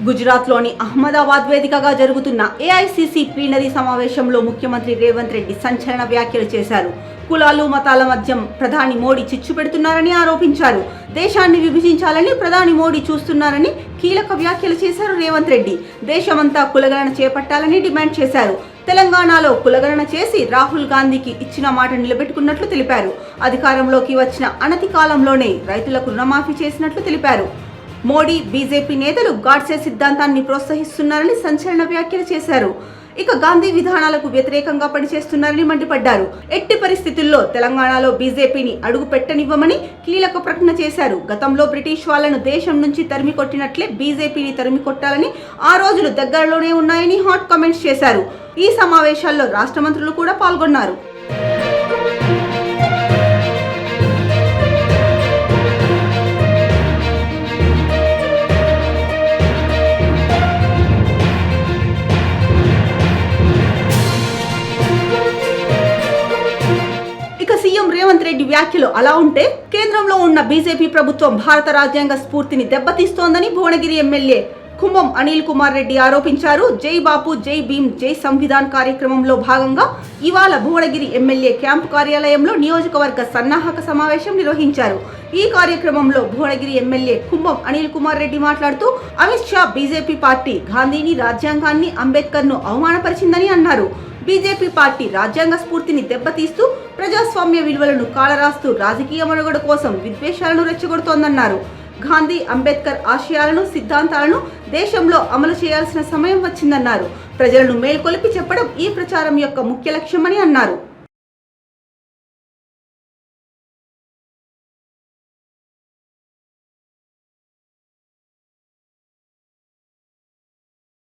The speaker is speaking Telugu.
గుజరాత్లోని అహ్మదాబాద్ వేదికగా జరుగుతున్న ఏఐసీసీ ప్లీనరీ సమావేశంలో ముఖ్యమంత్రి రేవంత్ రెడ్డి సంచలన వ్యాఖ్యలు చేశారు. కులాలు మతాల మధ్య ప్రధాని మోడీ చిచ్చు పెడుతున్నారని ఆరోపించారు. దేశాన్ని విభజించాలని ప్రధాని మోడీ చూస్తున్నారని కీలక వ్యాఖ్యలు చేశారు రేవంత్ రెడ్డి. దేశమంతా కులగణన చేపట్టాలని డిమాండ్ చేశారు. తెలంగాణలో కులగణన చేసి రాహుల్ గాంధీకి ఇచ్చిన మాట నిలబెట్టుకున్నట్లు తెలిపారు. అధికారంలోకి వచ్చిన అనతి కాలంలోనే రైతులకు రుణమాఫీ చేసినట్లు తెలిపారు. మోడీ బీజేపీ నేతలు గాడ్సే సిద్ధాంతాన్ని ప్రోత్సహిస్తున్నారని సంచలన వ్యాఖ్యలు చేశారు. ఇక గాంధీ విధానాలకు వ్యతిరేకంగా పనిచేస్తున్నారని మండిపడ్డారు. ఎట్టి పరిస్థితుల్లో తెలంగాణలో బీజేపీని అడుగు పెట్టనివ్వమని కీలక ప్రకటన చేశారు. గతంలో బ్రిటిష్ వాళ్లను దేశం నుంచి తరిమి కొట్టినట్లే బీజేపీని తరిమి కొట్టాలని ఆ రోజులు దగ్గరలోనే ఉన్నాయని హాట్ కామెంట్స్ చేశారు. ఈ సమావేశాల్లో రాష్ట్ర మంత్రులు కూడా పాల్గొన్నారు. సీఎం రేవంత్ రెడ్డి వ్యాఖ్యలు అలా ఉంటే కేంద్రంలో ఉన్న బీజేపీ ప్రభుత్వం భారత రాజ్యాంగ స్ఫూర్తిని దెబ్బతీస్తోందని భువనగిరి ఎమ్మెల్యే కుంభం అనిల్ కుమార్ రెడ్డి ఆరోపించారు. జై బాపు జై భీమ్ జై సంవిధాన్ కార్యక్రమంలో భాగంగా ఇవాళ భువనగిరి ఎమ్మెల్యే క్యాంపు కార్యాలయంలో నియోజకవర్గ సన్నాహక సమావేశం నిర్వహించారు. ఈ కార్యక్రమంలో భువనగిరి ఎమ్మెల్యే కుంభం అనిల్ కుమార్ రెడ్డి మాట్లాడుతూ అమిత్ షా బీజేపీ పార్టీ గాంధీని, రాజ్యాంగాన్ని, అంబేద్కర్ను అవమానపరిచిందని అన్నారు. బీజేపీ పార్టీ రాజ్యాంగ స్ఫూర్తిని దెబ్బతీస్తూ ప్రజాస్వామ్య విలువలను కాలరాస్తూ రాజకీయ మనుగడ కోసం విద్వేషాలను రెచ్చగొడుతోందన్నారు. గాంధీ, అంబేద్కర్ ఆశయాలను, సిద్ధాంతాలను దేశంలో అమలు చేయాల్సిన సమయం వచ్చిందన్నారు. ప్రజలను మేల్కొలిపి చెప్పడం ఈ ప్రచారం యొక్క ముఖ్య లక్ష్యమని అన్నారు.